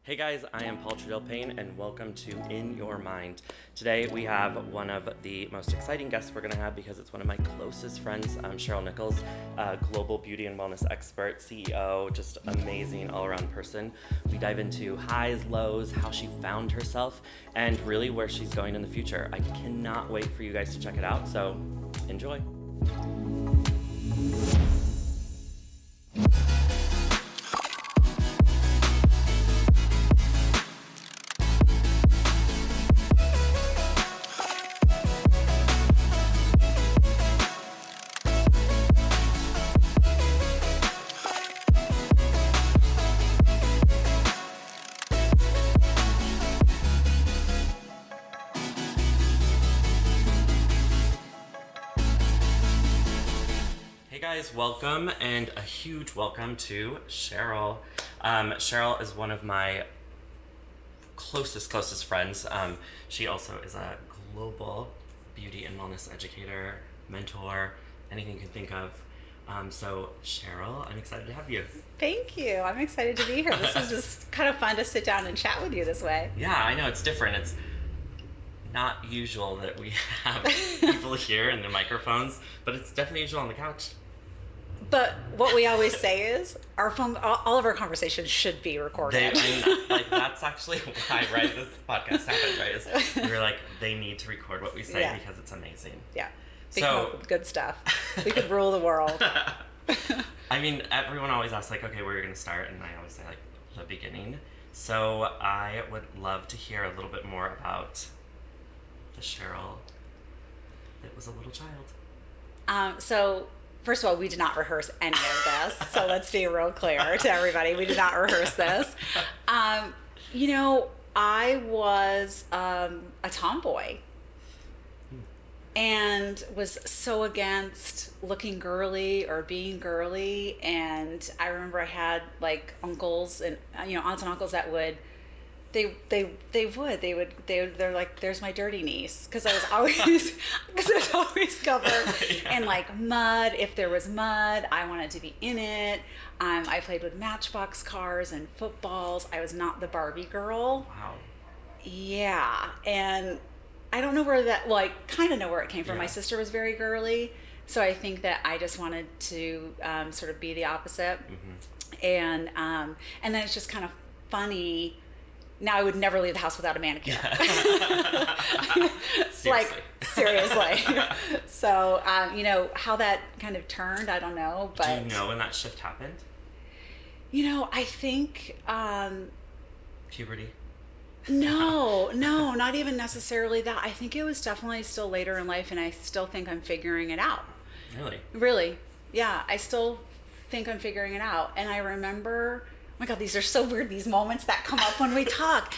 Hey guys, I am Paul Trudell-Payne and welcome to In Your Mind. Today we have one of the most exciting guests we're going to have because it's one of my closest friends, Cheryl Nichols, global beauty and wellness expert, CEO, just amazing all-around person. We dive into highs, lows, how she found herself, and really where she's going in the future. I cannot wait for you guys to check it out, so enjoy. Guys, welcome and a huge welcome to Cheryl. Cheryl is one of my closest friends. She also is a global beauty and wellness educator, mentor, anything you can think of. So Cheryl, I'm excited to have you. Thank you. I'm excited to be here. This is just kind of fun to sit down and chat with you this way. Yeah, I know, it's different. It's not usual that we have people here and their microphones, but it's definitely usual on the couch. But what we always say is all of our conversations should be recorded. That's actually why, right, this podcast happened, right? Is we were like, they need to record what we say because it's amazing. Yeah. So good stuff. We could rule the world. I mean, everyone always asks, like, okay, where are you going to start? And I always say, like, the beginning. So I would love to hear a little bit more about the Cheryl that was a little child. So first of all, we did not rehearse any of this. So let's be real clear to everybody. We did not rehearse this. I was a tomboy and was so against looking girly or being girly. And I remember I had like uncles and, aunts and uncles that would, they're like, there's my dirty niece, because I was always covered in like mud. If there was mud, I wanted to be in it. I played with Matchbox cars and footballs. I was not the Barbie girl. Wow. Yeah, and I don't know where that. Well, I kind of know where it came from. Yeah. My sister was very girly, so I think that I just wanted to sort of be the opposite. Mm-hmm. And then it's just kind of funny. Now I would never leave the house without a manicure. Seriously. So, how that kind of turned, I don't know. But do you know when that shift happened? I think... puberty? No, not even necessarily that. I think it was definitely still later in life, and I still think I'm figuring it out. Really? Really. Yeah, I still think I'm figuring it out. And I remember... Oh my God, these are so weird, these moments that come up when we talk.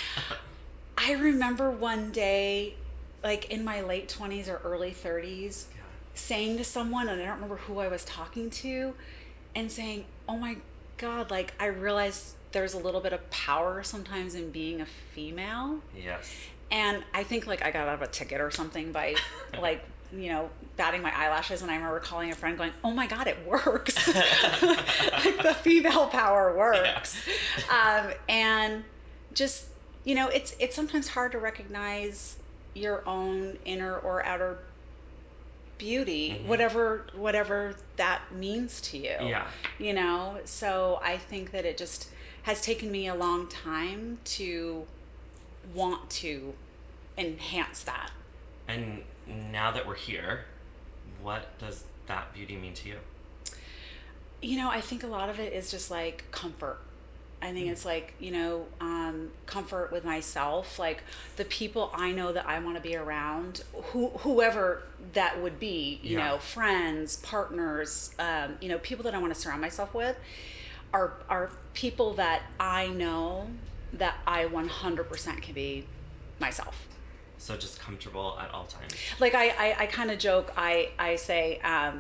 I remember one day, like in my late 20s or early 30s, saying to someone, and I don't remember who I was talking to, and saying, oh my God, like I realized there's a little bit of power sometimes in being a female. Yes. And I think like I got out of a ticket or something by like, batting my eyelashes, and I remember calling a friend going, oh my God, it works. Like the female power works. Yeah. And just, it's sometimes hard to recognize your own inner or outer beauty, mm-hmm. whatever that means to you. Yeah. So I think that it just has taken me a long time to want to enhance that. And now that we're here, what does that beauty mean to you? I think a lot of it is just like comfort. I think it's like, comfort with myself, like the people I know that I want to be around, whoever that would be, friends, partners, people that I want to surround myself with are people that I know that I 100% can be myself. So just comfortable at all times. Like I kind of joke, I say, I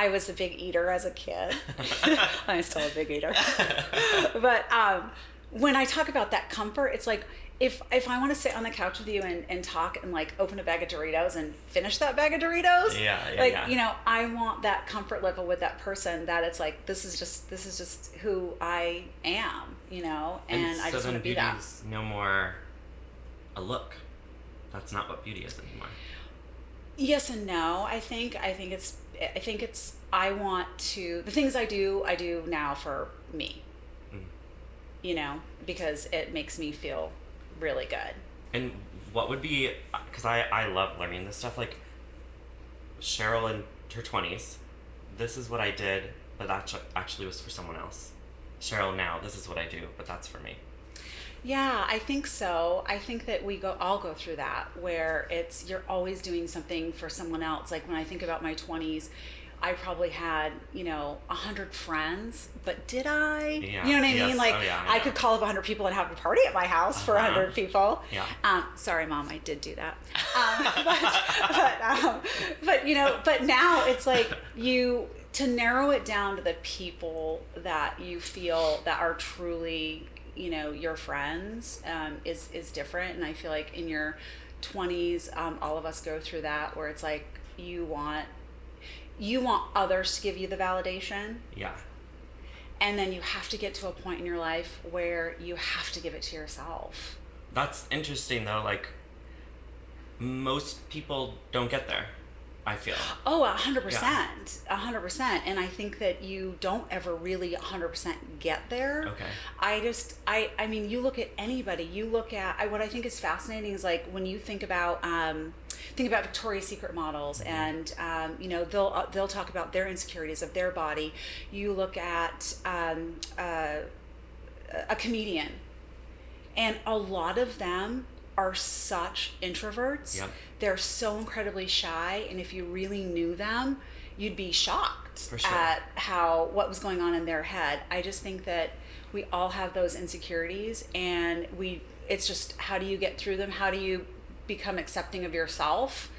was a big eater as a kid. I'm still a big eater. But when I talk about that comfort, it's like if I want to sit on the couch with you and talk and like open a bag of Doritos and finish that bag of Doritos, I want that comfort level with that person, that it's like this is just who I am. and I just want to be that. Beauty's no more a look. That's not what beauty is anymore. Yes and no. I think it's I want to, the things I do now for me. Because it makes me feel really good. And what would be, because I love learning this stuff, like Cheryl in her 20s, this is what I did, but that actually was for someone else. Cheryl now, this is what I do, but that's for me. Yeah, I think so. I think that we all go through that, where you're always doing something for someone else. Like when I think about my 20s, I probably had, 100 friends, but did I? Yeah. You know what I Yes. mean? Like, Oh, yeah, I could call up 100 people and have a party at my house for 100 people. Yeah. Sorry, Mom, I did do that. But now it's like to narrow it down to the people that you feel that are truly, your friends, is different. And I feel like in your 20s, all of us go through that, where it's like you want others to give you the validation. Yeah. And then you have to get to a point in your life where you have to give it to yourself. That's interesting though, like most people don't get there, I feel. Oh, 100%. 100%. And I think that you don't ever really 100% get there. Okay. I mean, you look at anybody, what I think is fascinating is like when you think about Victoria's Secret models, and they'll talk about their insecurities of their body. You look at a comedian, and a lot of them are such introverts. Yep. They're so incredibly shy, and if you really knew them, you'd be shocked For sure. at what was going on in their head. I just think that we all have those insecurities, and it's just, how do you get through them? How do you become accepting of yourself,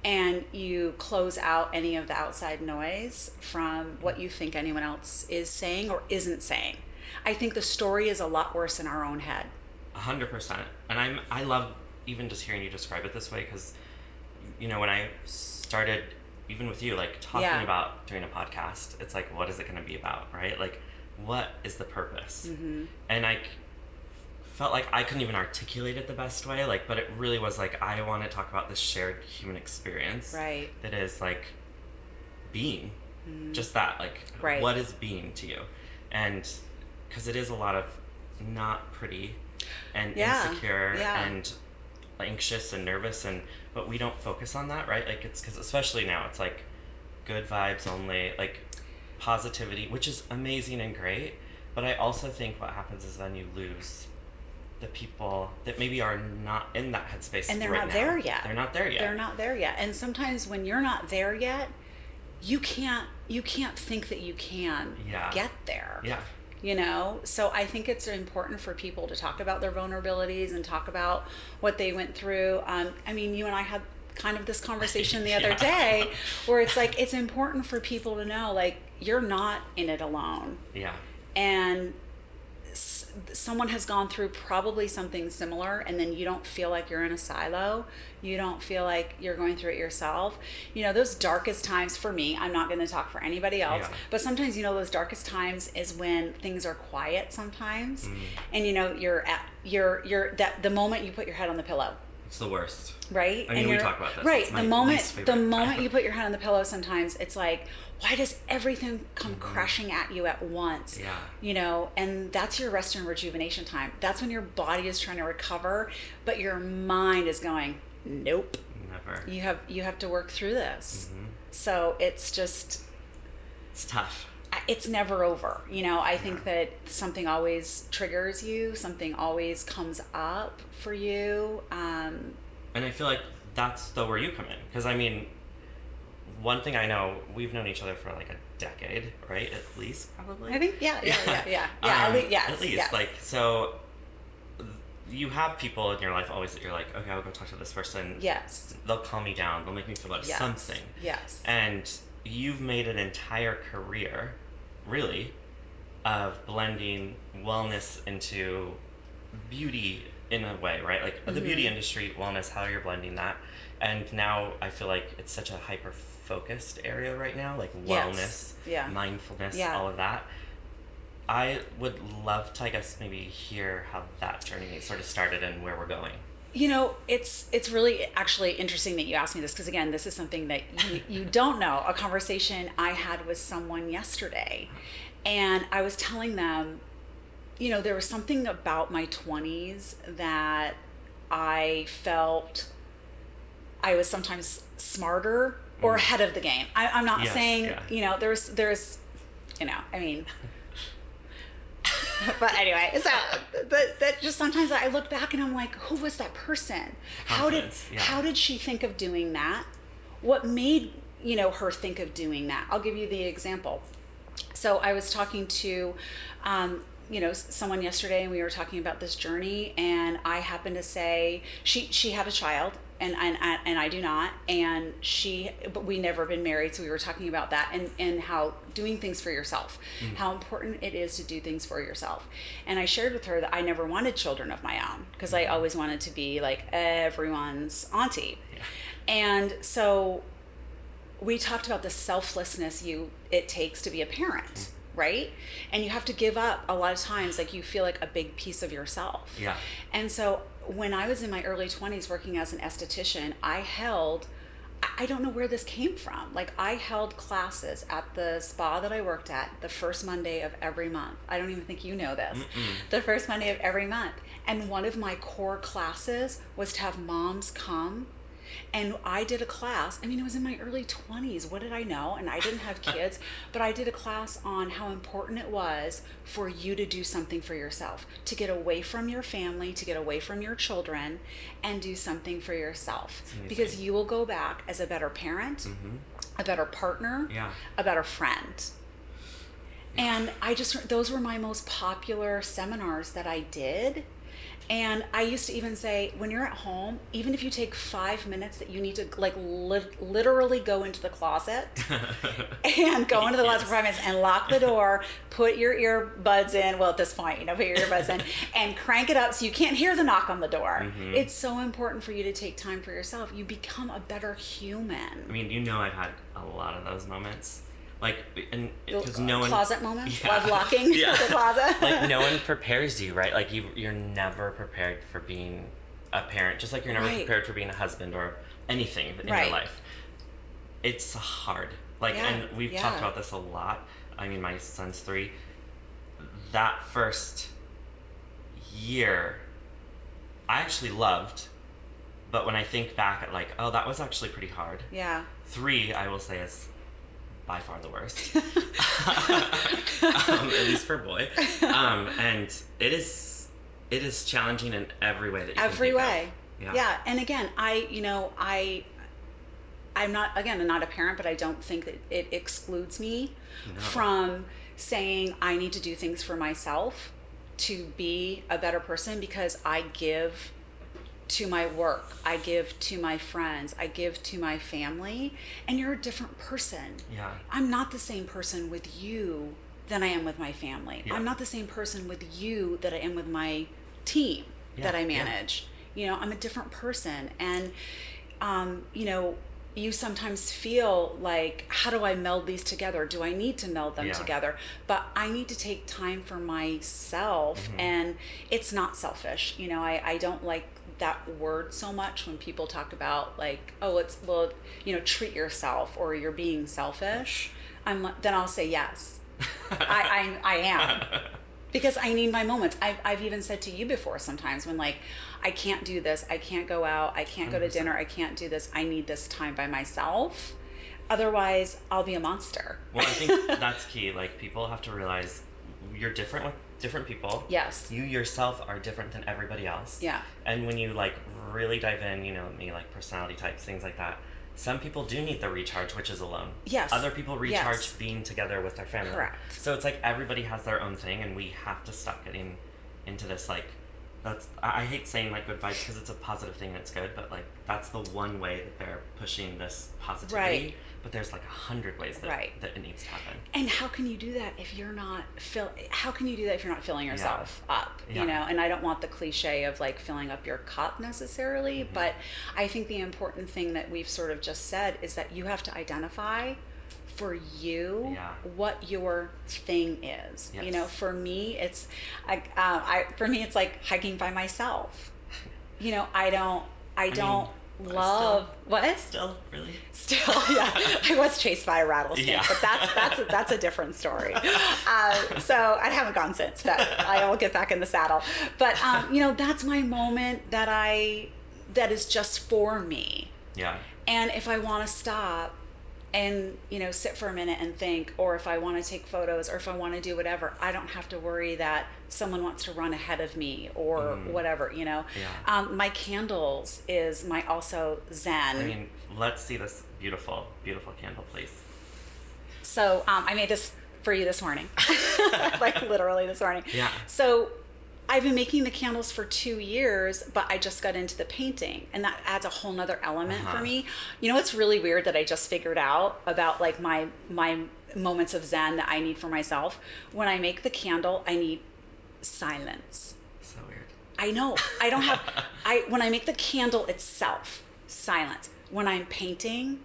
and you close out any of the outside noise from what you think anyone else is saying or isn't saying? I think the story is a lot worse in our own head. 100%. And I love even just hearing you describe it this way, because when I started, even with you, like talking about doing a podcast, it's like, what is it going to be about, right? Like, what is the purpose? Mm-hmm. And I felt like I couldn't even articulate it the best way, like, but it really was like, I want to talk about this shared human experience, Right. that is like being, just that, like, Right. what is being to you? And because it is a lot of not pretty and insecure and anxious and nervous, but we don't focus on that, right? Like, it's because especially now it's like good vibes only, like positivity, which is amazing and great, but I also think what happens is then you lose the people that maybe are not in that headspace, And they're right not now. there yet. They're not there yet. They're not there yet. And sometimes when you're not there yet, you can't think that you can get there. Yeah. So I think it's important for people to talk about their vulnerabilities and talk about what they went through. I mean, you and I had kind of this conversation the other day, where it's like, it's important for people to know, like, you're not in it alone. Yeah. And someone has gone through probably something similar, and then you don't feel like you're in a silo. You don't feel like you're going through it yourself. Those darkest times for me, I'm not going to talk for anybody else, but sometimes, those darkest times is when things are quiet sometimes. And you're at the moment you put your head on the pillow. It's the worst. Right? I mean, we talk about this. Right. It's my The least favorite moment time. you put your head on the pillow, sometimes it's like, why does everything come crashing at you at once? Yeah. And that's your rest and rejuvenation time. That's when your body is trying to recover, but your mind is going, nope. Never. You have to work through this. So it's tough. It's never over. I think that something always triggers you, something always comes up for you. And I feel like that's where you come in. Because, I mean, one thing I know, we've known each other for like a decade, right? At least, probably. I think, yeah. At least, yes. At least, yes. like, so you have people in your life always that you're like, okay, I'll go talk to this person. Yes. They'll calm me down. They'll make me feel like something. Yes. And you've made an entire career, really, of blending wellness into beauty in a way, right? Like the beauty industry, wellness, how you're blending that. And now I feel like it's such a hyper-focused area right now, like wellness, mindfulness, all of that. I would love to, I guess, maybe hear how that journey sort of started and where we're going. It's really actually interesting that you asked me this, because again, this is something that you don't know. A conversation I had with someone yesterday, and I was telling them, there was something about my 20s that I felt I was sometimes smarter or ahead of the game. I'm not saying, there's, I mean, but anyway, so, but that just sometimes I look back and I'm like, who was that person? How did she think of doing that? What made, her think of doing that? I'll give you the example. So I was talking to, someone yesterday, and we were talking about this journey, and I happened to say she had a child, and I do not, and but we never been married, so we were talking about that and how doing things for yourself, how important it is to do things for yourself. And I shared with her that I never wanted children of my own, because I always wanted to be like everyone's auntie. Yeah. And so we talked about the selflessness it takes to be a parent. Right? And you have to give up a lot of times, like you feel like a big piece of yourself. Yeah. And so when I was in my early 20s working as an esthetician, I don't know where this came from. Like, I held classes at the spa that I worked at the first Monday of every month. I don't even think you know this. The first Monday of every month. And one of my core classes was to have moms come. And I did a class, it was in my early 20s. What did I know? And I didn't have kids, but I did a class on how important it was for you to do something for yourself, to get away from your family, to get away from your children, and do something for yourself. Because you will go back as a better parent, a better partner, a better friend. And those were my most popular seminars that I did. And I used to even say, when you're at home, even if you take 5 minutes, that you need to literally go into the closet and go into the closet for 5 minutes and lock the door, put your earbuds in. Well, at this point, put your earbuds in and crank it up so you can't hear the knock on the door. It's so important for you to take time for yourself. You become a better human. I've had a lot of those moments. Because closet moments of locking the closet. No one prepares you, right? Like you're never prepared for being a parent, just like you're never prepared for being a husband or anything in your life. It's hard. And we've talked about this a lot. My son's 3. That first year, I actually loved, but when I think back at that was actually pretty hard. Yeah. 3, I will say, is by far the worst, at least for a boy, and it is challenging in every way that you every can way. Of. Yeah. And again, I'm not a parent, but I don't think that it excludes me from saying I need to do things for myself to be a better person, because I give to my work, I give to my friends, I give to my family, and you're a different person. Yeah. I'm not the same person with you than I am with my family. Yeah. I'm not the same person with you that I am with my team that I manage. I'm a different person. And, you sometimes feel like, how do I meld these together? Do I need to meld them together? But I need to take time for myself, and it's not selfish. I don't like that word so much when people talk about treat yourself or you're being selfish. Then I'll say yes. I am. Because I need my moments. I've even said to you before sometimes when I can't do this, I can't go out, I can't go to dinner, I can't do this, I need this time by myself. Otherwise, I'll be a monster. Well, I think that's key. People have to realize you're different with different people. Yes. You yourself are different than everybody else. Yeah. And when you really dive in, me, personality types, things like that, some people do need the recharge, which is alone. Yes. Other people recharge being together with their family. Correct. So it's everybody has their own thing, and we have to stop getting into this I hate saying good vibes because it's a positive thing and it's good, but that's the one way that they're pushing this positivity. Right. But there's 100 ways that it needs to happen. And how can you do that if you're not filling yourself up? Yeah. And I don't want the cliche of filling up your cup necessarily, but I think the important thing that we've sort of just said is that you have to identify for you Yeah. what your thing is. Yes. You know, for me, it's it's like hiking by myself. You know, I don't love what? Still, really? Still, yeah. I was chased by a rattlesnake, Yeah. but that's a different story. So I haven't gone since, but I will get back in the saddle. But you know, that's my moment that is just for me. Yeah. And if I want to stop and, you know, sit for a minute and think, or if I want to take photos, or if I want to do whatever, I don't have to worry that someone wants to run ahead of me or whatever, you know. Yeah. My candles is my also zen. I mean, let's see this beautiful, beautiful candle, please. So I made this for you this morning, like literally this morning. Yeah. So I've been making the candles for 2 years, but I just got into the painting, and that adds a whole nother element for me. You know, it's really weird that I just figured out about like my moments of zen that I need for myself. When I make the candle, I need silence. So weird. I know. I don't have, when I make the candle itself, silence. When I'm painting,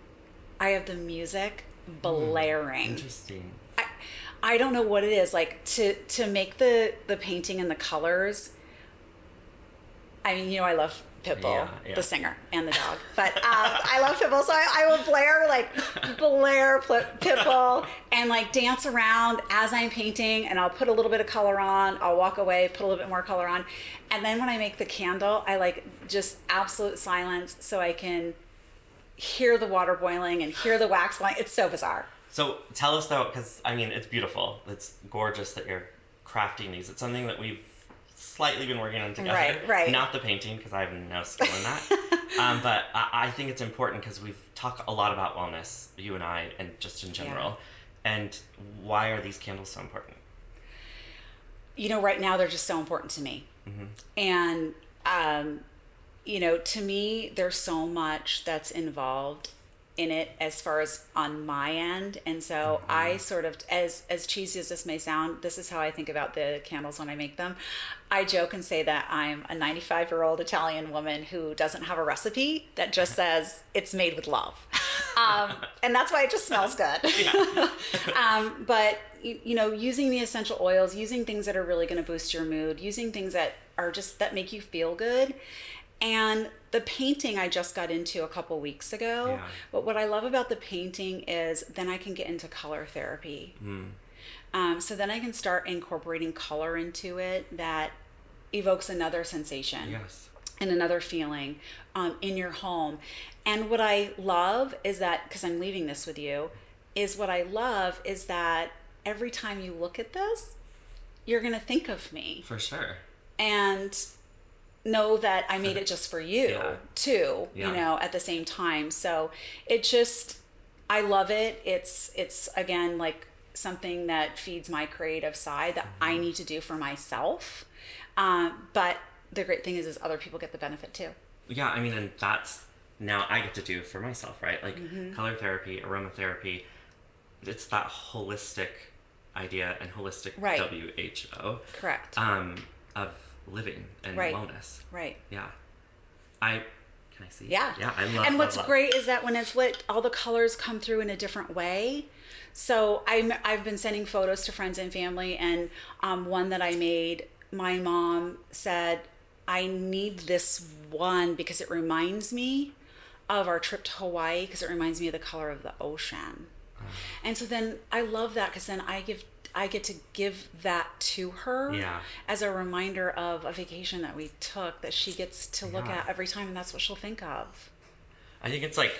I have the music blaring. Interesting. I don't know what it is, like to make the painting and the colors. I mean, you know, I love Pitbull, the singer, and the dog, but I love Pitbull, so I will blare Pitbull and like dance around as I'm painting, and I'll put a little bit of color on, I'll walk away, put a little bit more color on, and then when I make the candle, I like just absolute silence so I can hear the water boiling and hear the wax boiling. It's so bizarre. So tell us though, because I mean, it's beautiful. It's gorgeous that you're crafting these. It's something that we've slightly been working on together. Right. Not the painting, because I have no skill in that. But I think it's important because we've talked a lot about wellness, you and I, and just in general. Yeah. And why are these candles so important? You know, right now they're just so important to me. And, you know, to me, there's so much that's involved in it as far as on my end, and so I sort of, as cheesy as this may sound, this is how I think about the candles when I make them. I joke and say that I'm a 95-year-old Italian woman who doesn't have a recipe, that just says it's made with love, and that's why it just smells good. But you know, using the essential oils, using things that are really going to boost your mood, using things that are just that make you feel good. And the painting I just got into a couple weeks ago. Yeah. But what I love about the painting is then I can get into color therapy. So then I can start incorporating color into it that evokes another sensation. Yes. And another feeling in your home. And what I love is that, because I'm leaving this with you, is what I love is that every time you look at this, you're going to think of me. For sure. And know that I made it just for you too, you know, at the same time. So it just, I love it. It's again, like something that feeds my creative side that I need to do for myself. But the great thing is other people get the benefit too. Yeah. I mean, and that's now I get to do for myself, right? Like color therapy, aromatherapy. It's that holistic idea and holistic WHO. Correct. Of living and wellness. Right. Yeah. Can I see? Yeah. Yeah, I love. And what's love. great is that when it's lit, all the colors come through in a different way. So I've been sending photos to friends and family, and one that I made, my mom said, I need this one because it reminds me of our trip to Hawaii, because it reminds me of the color of the ocean. And so then I love that, because then I get to give that to her as a reminder of a vacation that we took that she gets to look at every time, and that's what she'll think of. I think it's like,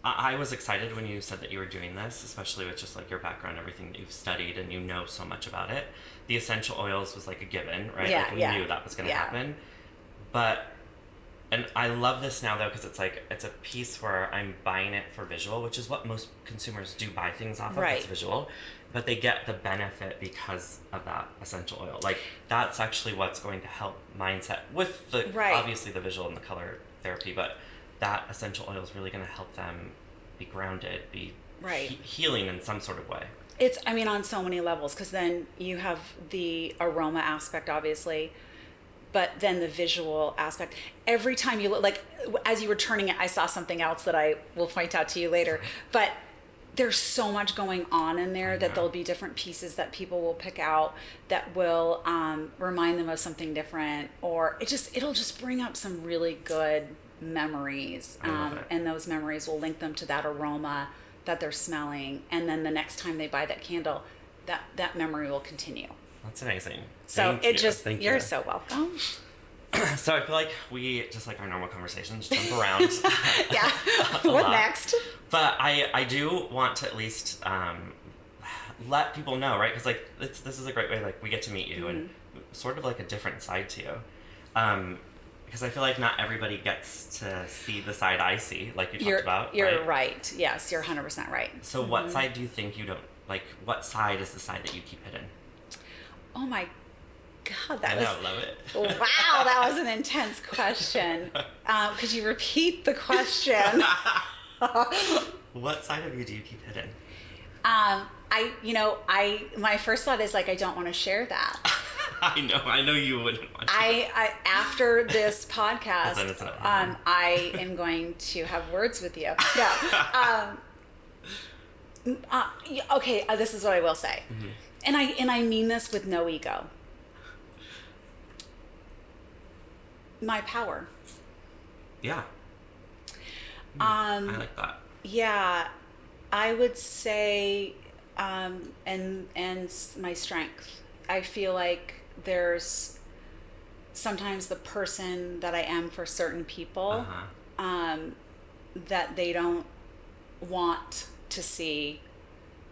I was excited when you said that you were doing this, especially with just like your background, everything that you've studied, and you know so much about it. The essential oils was like a given, right? Yeah, like we knew that was going to happen. But, and I love this now though, because it's like, it's a piece where I'm buying it for visual, which is what most consumers do buy things off of, it's visual. But they get the benefit because of that essential oil. Like, that's actually what's going to help mindset with the, obviously the visual and the color therapy, but that essential oil is really going to help them be grounded, be healing in some sort of way. It's, I mean, on so many levels, because then you have the aroma aspect, obviously, but then the visual aspect. Every time you look, like, as you were turning it, I saw something else that I will point out to you later. But there's so much going on in there that there'll be different pieces that people will pick out that will remind them of something different, or it'll just bring up some really good memories, and those memories will link them to that aroma that they're smelling, and then the next time they buy that candle, that memory will continue. That's amazing. So Thank you're you. so welcome. So I feel like we, just like our normal conversations, jump around. Yeah. What next? But I do want to at least let people know, right? Because like this is a great way, like we get to meet you and sort of like a different side to you. Because I feel like not everybody gets to see the side I see, like you talked about. You're right. Yes, you're 100% right. So what side do you think you don't, like what side is the side that you keep hidden? Oh my God, I love it. Wow, that was an intense question. Could you repeat the question? What side of you do you keep hidden? My first thought is like, I don't want to share that. I know you wouldn't want to. I after this podcast, Then it's not I am going to have words with you. No. Okay, this is what I will say. And I mean this with no ego. My power. Yeah. I like that. Yeah, I would say, and my strength. I feel like there's sometimes the person that I am for certain people, that they don't want to see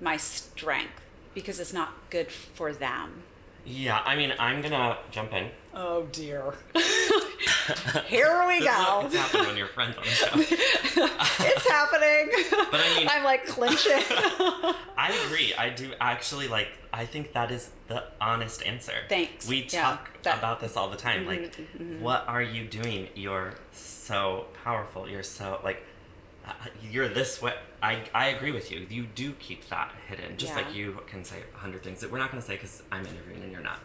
my strength because it's not good for them. Yeah, I mean, I'm gonna jump in. Oh dear. Here we go. It's happening when you're friends on the show. It's happening. But I mean, I'm like clinching. I agree. I do actually I think that is the honest answer. Thanks. We talk about this all the time. What are you doing? You're so powerful. You're so you're this way. I agree with you. You do keep that hidden. Just like you can say 100 things that we're not going to say because I'm interviewing and you're not.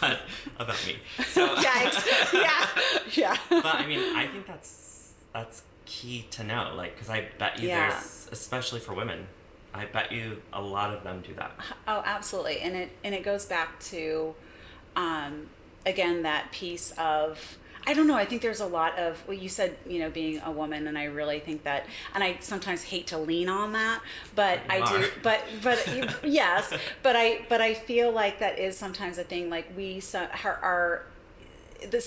But about me. So, Yikes. Yeah. But I mean, I think that's key to know. Because I bet you there's, especially for women, I bet you a lot of them do that. Oh, absolutely. And it goes back to, again, that piece of, I don't know. I think there's a lot of, well, you said, being a woman, and I really think that, and I sometimes hate to lean on that, but yes, but I feel like that is sometimes a thing. Like this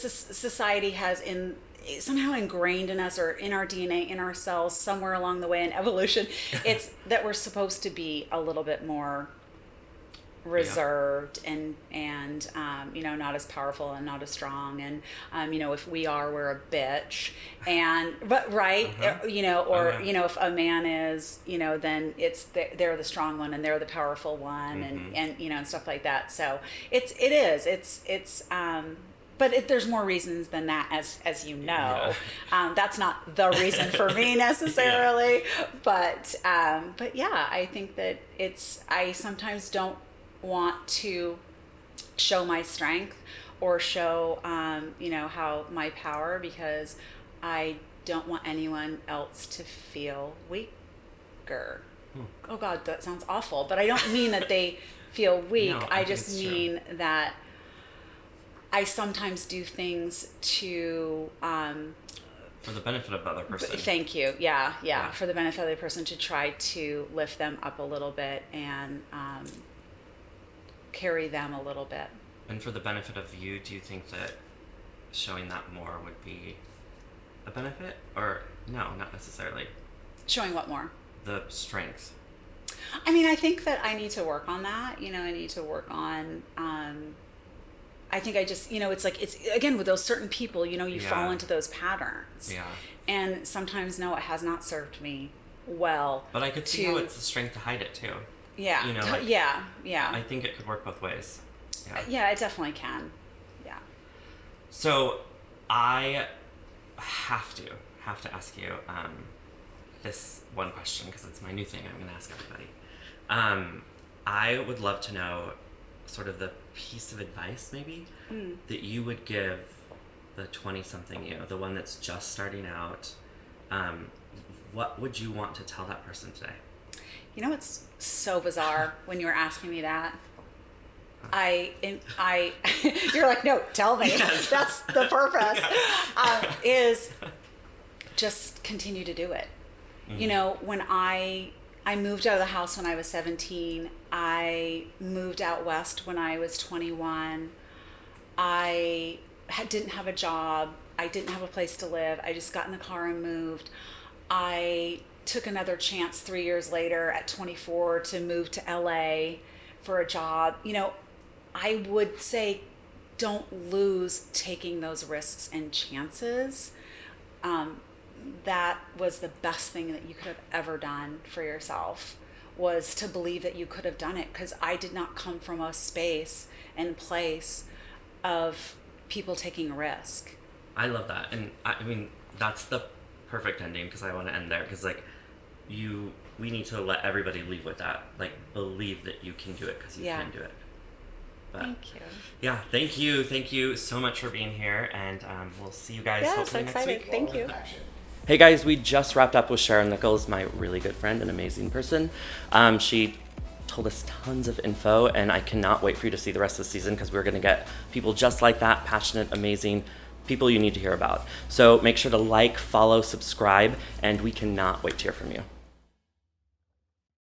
society has somehow ingrained in us, or in our DNA, in our cells, somewhere along the way in evolution, it's that we're supposed to be a little bit more reserved and not as powerful and not as strong, and if we are, we're a bitch, if a man is, then it's they're the strong one and they're the powerful one, and stuff like that. So but there's more reasons than that, as you know. That's not the reason for me necessarily, but yeah, I think that I sometimes don't want to show my strength or show how my power, because I don't want anyone else to feel weaker. Oh God, that sounds awful, but I don't mean that they feel weak. No, I just mean that I sometimes do things to for the benefit of the other person. Thank you. Yeah. For the benefit of the other person, to try to lift them up a little bit and carry them a little bit. And for the benefit of you, do you think that showing that more would be a benefit? Or no, not necessarily? Showing what more? The strength. I mean, I think that I need to work on that. I need to work on, I think I just, it's again, with those certain people, you fall into those patterns. Yeah. And sometimes, no, it has not served me well. But I could see how it's a strength to hide it too. Yeah. Yeah. I think it could work both ways. Yeah, it definitely can. Yeah. So I have to ask you this one question, because it's my new thing I'm going to ask everybody. I would love to know sort of the piece of advice maybe that you would give the 20-something you, the one that's just starting out. What would you want to tell that person today? You know, it's so bizarre when you were asking me that. You're like, no, tell me. Yes. That's the purpose. Is just continue to do it. Mm-hmm. You know, when I moved out of the house when I was 17. I moved out west when I was 21. I didn't have a job. I didn't have a place to live. I just got in the car and moved. I took another chance 3 years later at 24 to move to LA for a job. You know, I would say don't lose taking those risks and chances. That was the best thing that you could have ever done for yourself, was to believe that you could have done it, because I did not come from a space and place of people taking a risk. I love that. And I mean, that's the perfect ending, because I want to end there, because like we need to let everybody leave with that. Like, believe that you can do it, because you can do it. But, thank you. Yeah, thank you. Thank you so much for being here, and we'll see you guys hopefully next week. Thank you. Hey guys, we just wrapped up with Cheryl Nichols, my really good friend and amazing person. She told us tons of info, and I cannot wait for you to see the rest of the season, because we're going to get people just like that, passionate, amazing people you need to hear about. So make sure to like, follow, subscribe, and we cannot wait to hear from you.